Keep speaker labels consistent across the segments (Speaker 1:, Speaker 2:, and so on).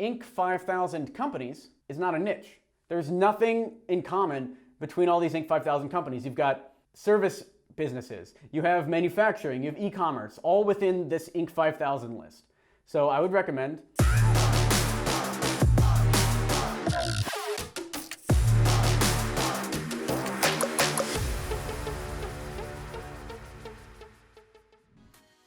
Speaker 1: Inc. 5000 companies is not a niche. There's nothing in common between all these Inc. 5000 companies. You've got service businesses, you have manufacturing, you have e-commerce, all within this Inc. 5000 list. So I would recommend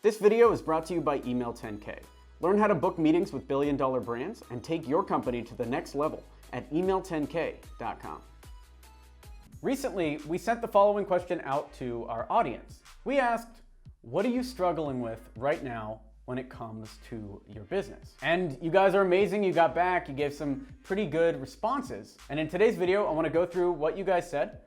Speaker 1: This video is brought to you by Email 10K. Learn how to book meetings with billion-dollar brands and take your company to the next level at email10k.com. Recently, we sent the following question out to our audience. We asked, what are you struggling with right now when it comes to your business? And you guys are amazing. You got back, you gave some pretty good responses. And in today's video, I want to go through what you guys said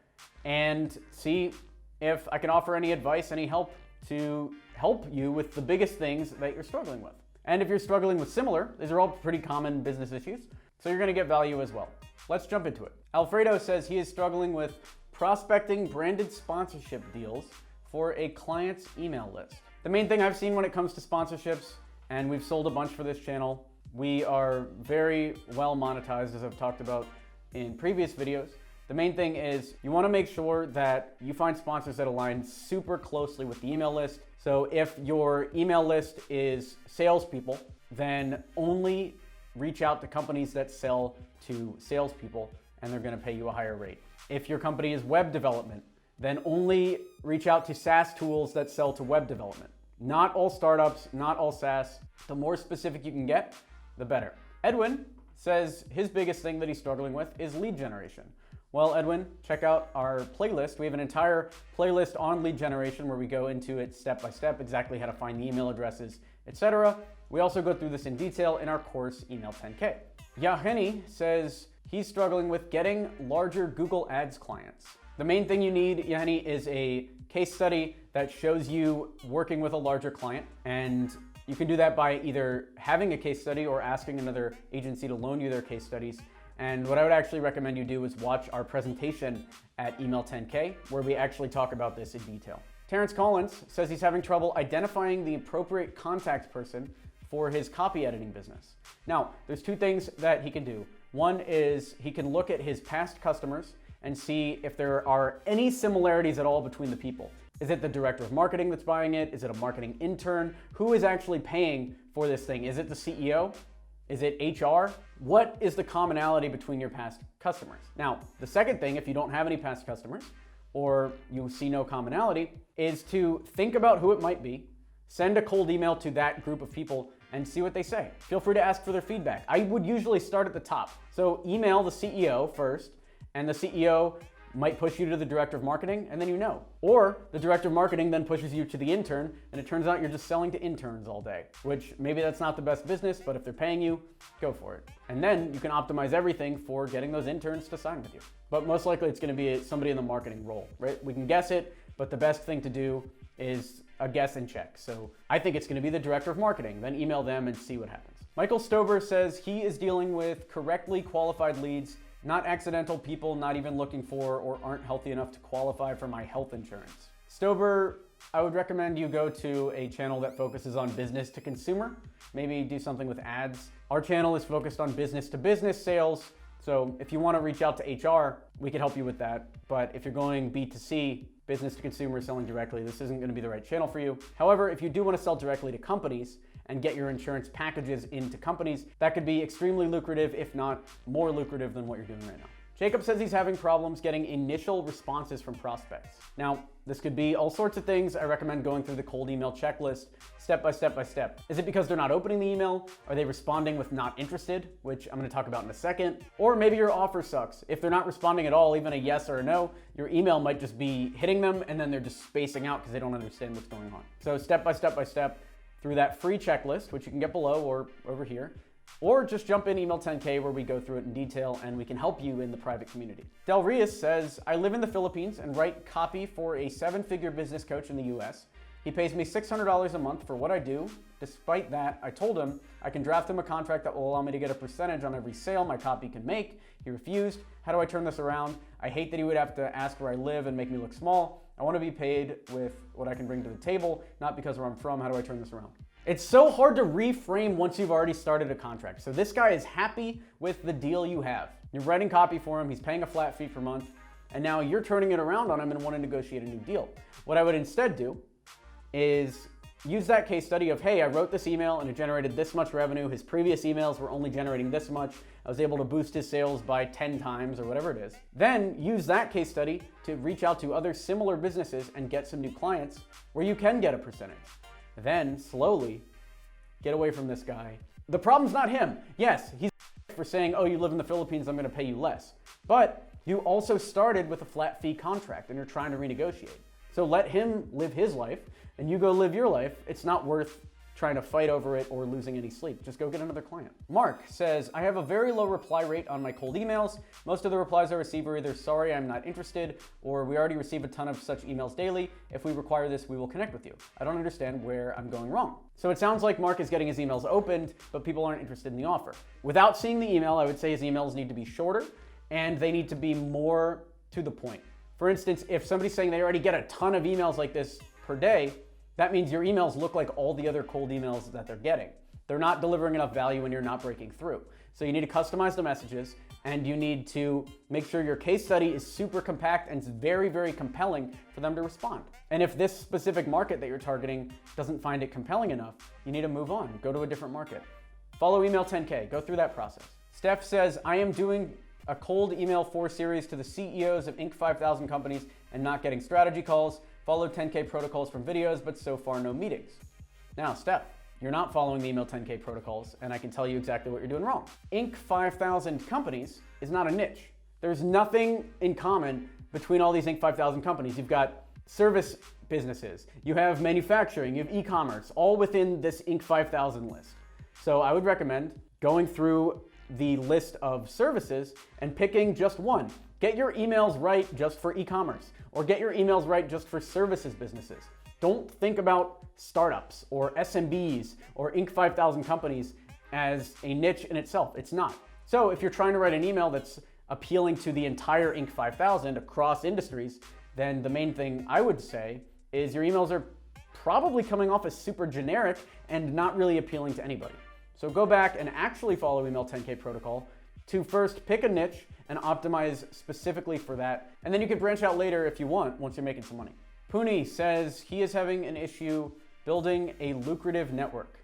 Speaker 1: and see if I can offer any advice, any help to help you with the biggest things that you're struggling with. And if you're struggling with similar, these are all pretty common business issues, so you're gonna get value as well. Let's jump into it. Alfredo says he is struggling with prospecting branded sponsorship deals for a client's email list. The main thing I've seen when it comes to sponsorships, and we've sold a bunch for this channel, we are very well monetized, as I've talked about in previous videos. The main thing is you want to make sure that you find sponsors that align super closely with the email list. So if your email list is salespeople, then only reach out to companies that sell to salespeople and they're going to pay you a higher rate. If your company is web development, then only reach out to SaaS tools that sell to web development. Not all startups, not all SaaS. The more specific you can get, the better. Edwin says his biggest thing that he's struggling with is lead generation. Well, Edwin, check out our playlist. We have an entire playlist on lead generation where we go into it step by step, exactly how to find the email addresses, etc. We also go through this in detail in our course, Email 10K. Yaheni says he's struggling with getting larger Google Ads clients. The main thing you need, Yaheni, is a case study that shows you working with a larger client. And you can do that by either having a case study or asking another agency to loan you their case studies. And what I would actually recommend you do is watch our presentation at Email 10K, where we actually talk about this in detail. Terrence Collins says he's having trouble identifying the appropriate contact person for his copy editing business. Now, there's two things that he can do. One is he can look at his past customers and see if there are any similarities at all between the people. Is it the director of marketing that's buying it? Is it a marketing intern? Who is actually paying for this thing? Is it the CEO? Is it HR? What is the commonality between your past customers? Now, the second thing, if you don't have any past customers or you see no commonality, is to think about who it might be, send a cold email to that group of people and see what they say. Feel free to ask for their feedback. I would usually start at the top. So email the CEO first, and the CEO might push you to the director of marketing, and then you know. Or the director of marketing then pushes you to the intern, and it turns out you're just selling to interns all day, which maybe that's not the best business, but if they're paying you, go for it. And then you can optimize everything for getting those interns to sign with you. But most likely it's gonna be somebody in the marketing role, right? We can guess it, but the best thing to do is a guess and check. So I think it's gonna be the director of marketing, then email them and see what happens. Michael Stober says he is dealing with correctly qualified leads, not accidental people not even looking for or aren't healthy enough to qualify for my health insurance. Stober, I would recommend you go to a channel that focuses on business to consumer. Maybe do something with ads. Our channel is focused on business to business sales. So if you want to reach out to HR, we can help you with that. But if you're going B2C, business to consumer, selling directly, this isn't going to be the right channel for you. However, if you do want to sell directly to companies and get your insurance packages into companies, that could be extremely lucrative, if not more lucrative than what you're doing right now. Jacob says he's having problems getting initial responses from prospects. Now, this could be all sorts of things. I recommend going through the cold email checklist step by step by step. Is it because they're not opening the email? Are they responding with not interested, which I'm gonna talk about in a second? Or maybe your offer sucks. If they're not responding at all, even a yes or a no, your email might just be hitting them and then they're just spacing out because they don't understand what's going on. So step by step by step through that free checklist, which you can get below or over here, or just jump in Email 10K where we go through it in detail and we can help you in the private community. Del Rios says, I live in the Philippines and write copy for a 7-figure business coach in the US. He pays me $600 a month for what I do. Despite that, I told him I can draft him a contract that will allow me to get a percentage on every sale my copy can make. He refused. How do I turn this around? I hate that he would have to ask where I live and make me look small. I want to be paid with what I can bring to the table, not because where I'm from. How do I turn this around? It's so hard to reframe once you've already started a contract. So this guy is happy with the deal you have. You're writing copy for him, he's paying a flat fee per month, and now you're turning it around on him and want to negotiate a new deal. What I would instead do is use that case study of, hey, I wrote this email and it generated this much revenue. His previous emails were only generating this much. I was able to boost his sales by 10 times or whatever it is. Then use that case study to reach out to other similar businesses and get some new clients where you can get a percentage. Then slowly get away from this guy. The problem's not him. Yes, he's for saying, oh, you live in the Philippines, I'm gonna pay you less. But you also started with a flat fee contract and you're trying to renegotiate. So let him live his life and you go live your life. It's not worth trying to fight over it or losing any sleep. Just go get another client. Mark says, I have a very low reply rate on my cold emails. Most of the replies I receive are either sorry, I'm not interested, or we already receive a ton of such emails daily. If we require this, we will connect with you. I don't understand where I'm going wrong. So it sounds like Mark is getting his emails opened, but people aren't interested in the offer. Without seeing the email, I would say his emails need to be shorter and they need to be more to the point. For instance, if somebody's saying they already get a ton of emails like this per day, that means your emails look like all the other cold emails that they're getting. They're not delivering enough value and you're not breaking through. So you need to customize the messages and you need to make sure your case study is super compact and it's very, very compelling for them to respond. And if this specific market that you're targeting doesn't find it compelling enough, you need to move on, go to a different market. Follow Email 10K, go through that process. Steph says, I am doing a cold email for Ceres to the CEOs of Inc. 5000 companies and not getting strategy calls. Follow 10K protocols from videos, but so far no meetings. Now, Steph, you're not following the Email 10K protocols, and I can tell you exactly what you're doing wrong. Inc. 5000 companies is not a niche. There's nothing in common between all these Inc. 5000 companies. You've got service businesses, you have manufacturing, you have e-commerce, all within this Inc. 5000 list. So I would recommend going through the list of services and picking just one. Get your emails right just for e-commerce, or get your emails right just for services businesses. Don't think about startups or SMBs or Inc. 5000 companies as a niche in itself. It's not. So if you're trying to write an email that's appealing to the entire Inc. 5000 across industries, then the main thing I would say is your emails are probably coming off as super generic and not really appealing to anybody. So go back and actually follow Email 10K protocol to first pick a niche and optimize specifically for that. And then you can branch out later if you want, once you're making some money. Puni says he is having an issue building a lucrative network.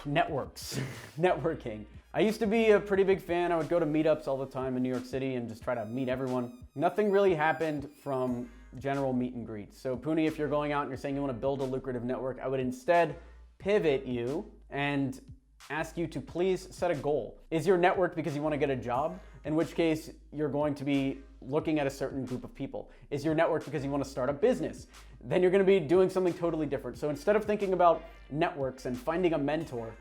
Speaker 1: Networking. I used to be a pretty big fan. I would go to meetups all the time in New York City and just try to meet everyone. Nothing really happened from general meet and greets. So Puni, if you're going out and you're saying you want to build a lucrative network, I would instead pivot you and ask you to please set a goal. Is your network because you want to get a job? In which case, you're going to be looking at a certain group of people. Is your network because you want to start a business? Then you're going to be doing something totally different. So instead of thinking about networks and finding a mentor,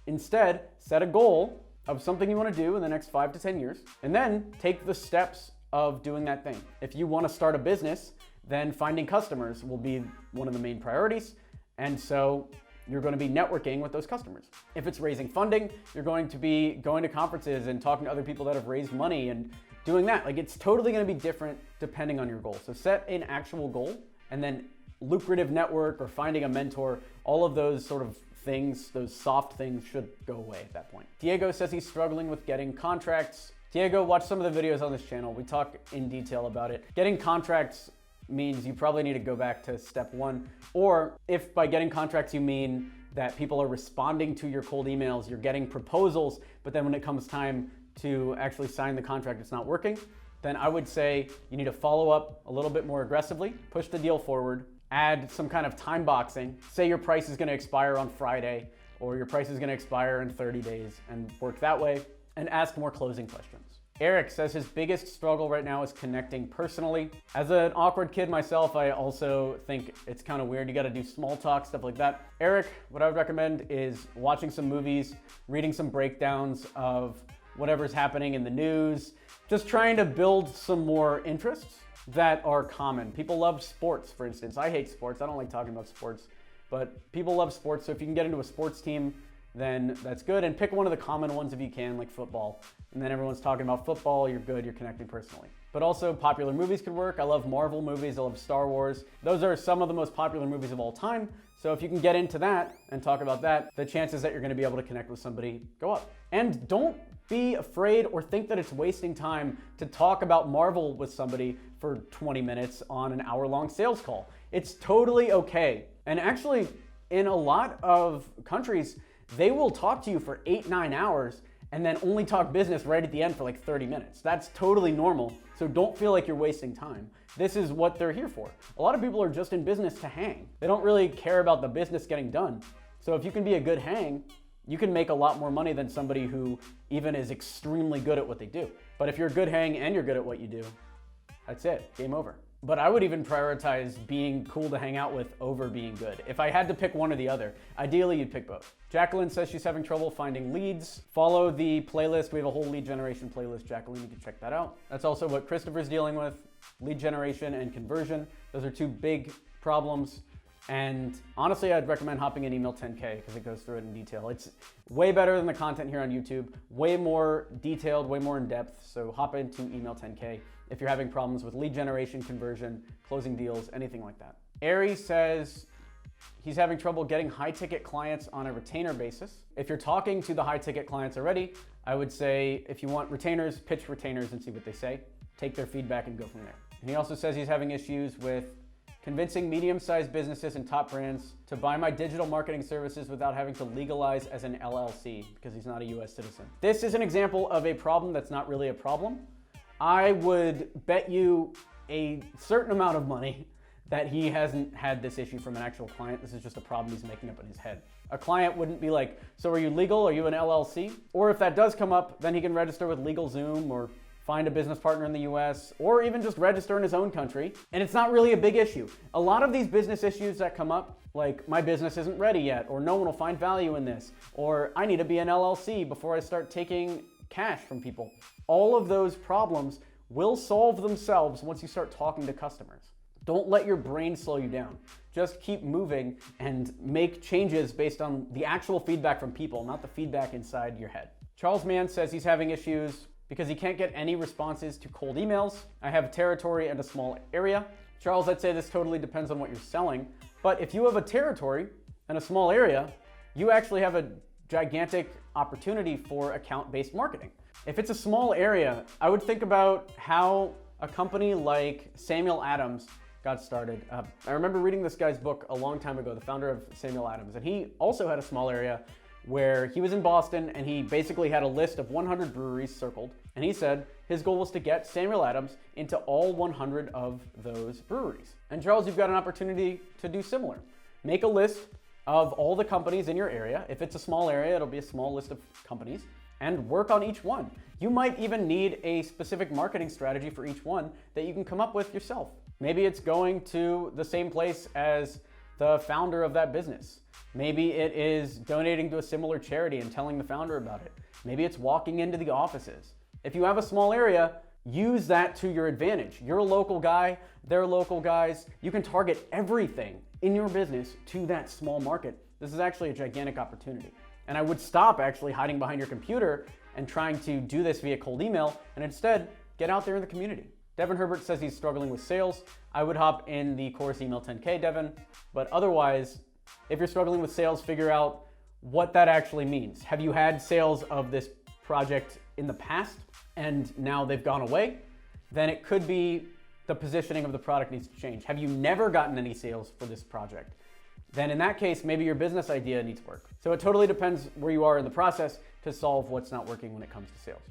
Speaker 1: instead set a goal of something you want to do in the next 5 to 10 years, and then take the steps of doing that thing. If you want to start a business, then finding customers will be one of the main priorities. And so you're going to be networking with those customers. If it's raising funding, you're going to be going to conferences and talking to other people that have raised money and doing that. Like, it's totally going to be different depending on your goal. So set an actual goal, and then lucrative network or finding a mentor, all of those sort of things, those soft things should go away at that point. Diego says he's struggling with getting contracts. Diego, watch some of the videos on this channel. We talk in detail about it. Getting contracts means you probably need to go back to step one. Or if by getting contracts you mean that people are responding to your cold emails, you're getting proposals, but then when it comes time to actually sign the contract, it's not working, then I would say you need to follow up a little bit more aggressively, push the deal forward, add some kind of time boxing. Say your price is going to expire on Friday, or your price is going to expire in 30 days, and work that way, and ask more closing questions. Eric says his biggest struggle right now is connecting personally. As an awkward kid myself, I also think it's kind of weird. You got to do small talk, stuff like that. Eric, what I would recommend is watching some movies, reading some breakdowns of whatever's happening in the news, just trying to build some more interests that are common. People love sports, for instance. I hate sports. I don't like talking about sports, but people love sports. So if you can get into a sports team, then that's good. And pick one of the common ones if you can, like football. And then everyone's talking about football, you're good, you're connecting personally. But also popular movies could work. I love Marvel movies, I love Star Wars. Those are some of the most popular movies of all time. So if you can get into that and talk about that, the chances that you're going to be able to connect with somebody go up. And don't be afraid or think that it's wasting time to talk about Marvel with somebody for 20 minutes on an hour-long sales call. It's totally okay. And actually, in a lot of countries, they will talk to you for 8-9 hours and then only talk business right at the end for like 30 minutes. That's totally normal, so don't feel like you're wasting time. This is what they're here for. A lot of people are just in business to hang. They don't really care about the business getting done. So if you can be a good hang, you can make a lot more money than somebody who even is extremely good at what they do. But if you're a good hang and you're good at what you do, that's it, game over. But I would even prioritize being cool to hang out with over being good. If I had to pick one or the other, ideally you'd pick both. Jacqueline says she's having trouble finding leads. Follow the playlist. We have a whole lead generation playlist, Jacqueline, you can check that out. That's also what Christopher's dealing with, lead generation and conversion. Those are two big problems. And honestly, I'd recommend hopping in Email 10K because it goes through it in detail. It's way better than the content here on YouTube, way more detailed, way more in depth. So hop into Email 10K if you're having problems with lead generation, conversion, closing deals, anything like that. Aries says he's having trouble getting high ticket clients on a retainer basis. If you're talking to the high ticket clients already, I would say if you want retainers, pitch retainers and see what they say. Take their feedback and go from there. And he also says he's having issues with convincing medium-sized businesses and top brands to buy my digital marketing services without having to legalize as an LLC because he's not a US citizen. This is an example of a problem that's not really a problem. I would bet you a certain amount of money that he hasn't had this issue from an actual client. This is just a problem he's making up in his head. A client wouldn't be like, so are you legal? Are you an LLC? Or if that does come up, then he can register with LegalZoom or find a business partner in the US, or even just register in his own country. And it's not really a big issue. A lot of these business issues that come up, like my business isn't ready yet, or no one will find value in this, or I need to be an LLC before I start taking cash from people. All of those problems will solve themselves once you start talking to customers. Don't let your brain slow you down. Just keep moving and make changes based on the actual feedback from people, not the feedback inside your head. Charles Mann says he's having issues because he can't get any responses to cold emails. I have a territory and a small area. Charles, I'd say this totally depends on what you're selling, but if you have a territory and a small area, you actually have a gigantic opportunity for account-based marketing. If it's a small area, I would think about how a company like Samuel Adams got started. I remember reading this guy's book a long time ago, the founder of Samuel Adams, and he also had a small area where he was in Boston and he basically had a list of 100 breweries circled. And he said his goal was to get Samuel Adams into all 100 of those breweries. And Charles, you've got an opportunity to do similar. Make a list of all the companies in your area. If it's a small area, it'll be a small list of companies, and work on each one. You might even need a specific marketing strategy for each one that you can come up with yourself. Maybe it's going to the same place as the founder of that business. Maybe it is donating to a similar charity and telling the founder about it. Maybe it's walking into the offices. If you have a small area, use that to your advantage. You're a local guy, they're local guys. You can target everything in your business to that small market. This is actually a gigantic opportunity. And I would stop actually hiding behind your computer and trying to do this via cold email, and instead get out there in the community. Devin Herbert says he's struggling with sales. I would hop in the course Email 10K, Devin. But otherwise, if you're struggling with sales, figure out what that actually means. Have you had sales of this project in the past and now they've gone away? Then it could be the positioning of the product needs to change. Have you never gotten any sales for this project? Then in that case, maybe your business idea needs work. So it totally depends where you are in the process to solve what's not working when it comes to sales.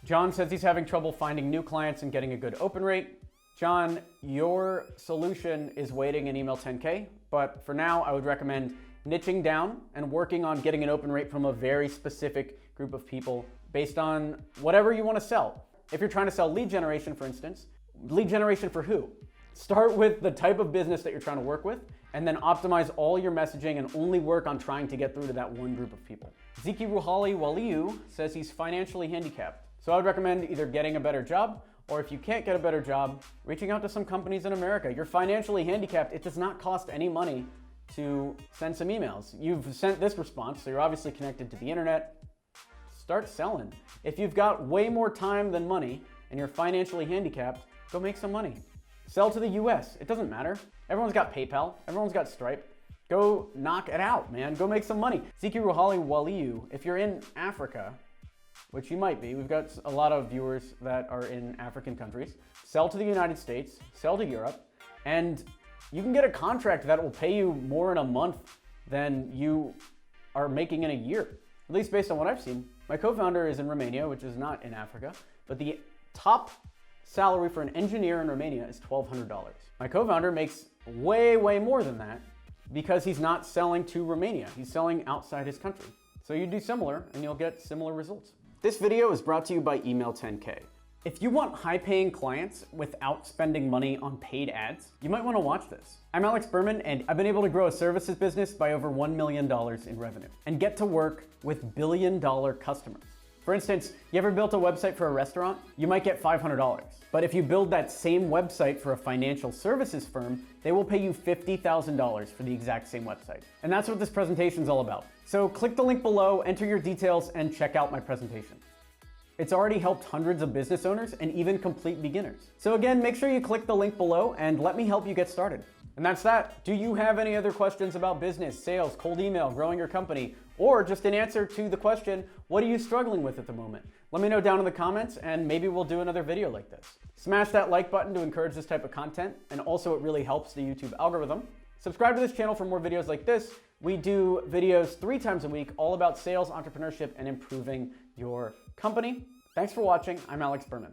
Speaker 1: John says he's having trouble finding new clients and getting a good open rate. John, your solution is waiting in Email 10K, but for now, I would recommend niching down and working on getting an open rate from a very specific group of people based on whatever you want to sell. If you're trying to sell lead generation, for instance, lead generation for who? Start with the type of business that you're trying to work with, and then optimize all your messaging and only work on trying to get through to that one group of people. Ziki Ruhali Waliu says he's financially handicapped. So I would recommend either getting a better job, or if you can't get a better job, reaching out to some companies in America. You're financially handicapped. It does not cost any money to send some emails. You've sent this response, so you're obviously connected to the internet. Start selling. If you've got way more time than money and you're financially handicapped, go make some money. Sell to the US. It doesn't matter. Everyone's got PayPal. Everyone's got Stripe. Go knock it out, man. Go make some money. Ziki Ruhali Waliyu, if you're in Africa, which you might be, we've got a lot of viewers that are in African countries, sell to the United States, sell to Europe, and you can get a contract that will pay you more in a month than you are making in a year, at least based on what I've seen. My co-founder is in Romania, which is not in Africa, but the top salary for an engineer in Romania is $1,200. My co-founder makes way, way more than that because he's not selling to Romania. He's selling outside his country. So you do similar and you'll get similar results. This video is brought to you by Email 10K. If you want high-paying clients without spending money on paid ads, you might want to watch this. I'm Alex Berman, and I've been able to grow a services business by over $1 million in revenue and get to work with billion-dollar customers. For instance, you ever built a website for a restaurant? You might get $500. But if you build that same website for a financial services firm, they will pay you $50,000 for the exact same website. And that's what this presentation is all about. So click the link below, enter your details, and check out my presentation. It's already helped hundreds of business owners and even complete beginners. So again, make sure you click the link below and let me help you get started. And that's that. Do you have any other questions about business, sales, cold email, growing your company, or just an answer to the question, what are you struggling with at the moment? Let me know down in the comments and maybe we'll do another video like this. Smash that like button to encourage this type of content, and also it really helps the YouTube algorithm. Subscribe to this channel for more videos like this. We do videos 3 times a week all about sales, entrepreneurship, and improving your company. Thanks for watching. I'm Alex Berman.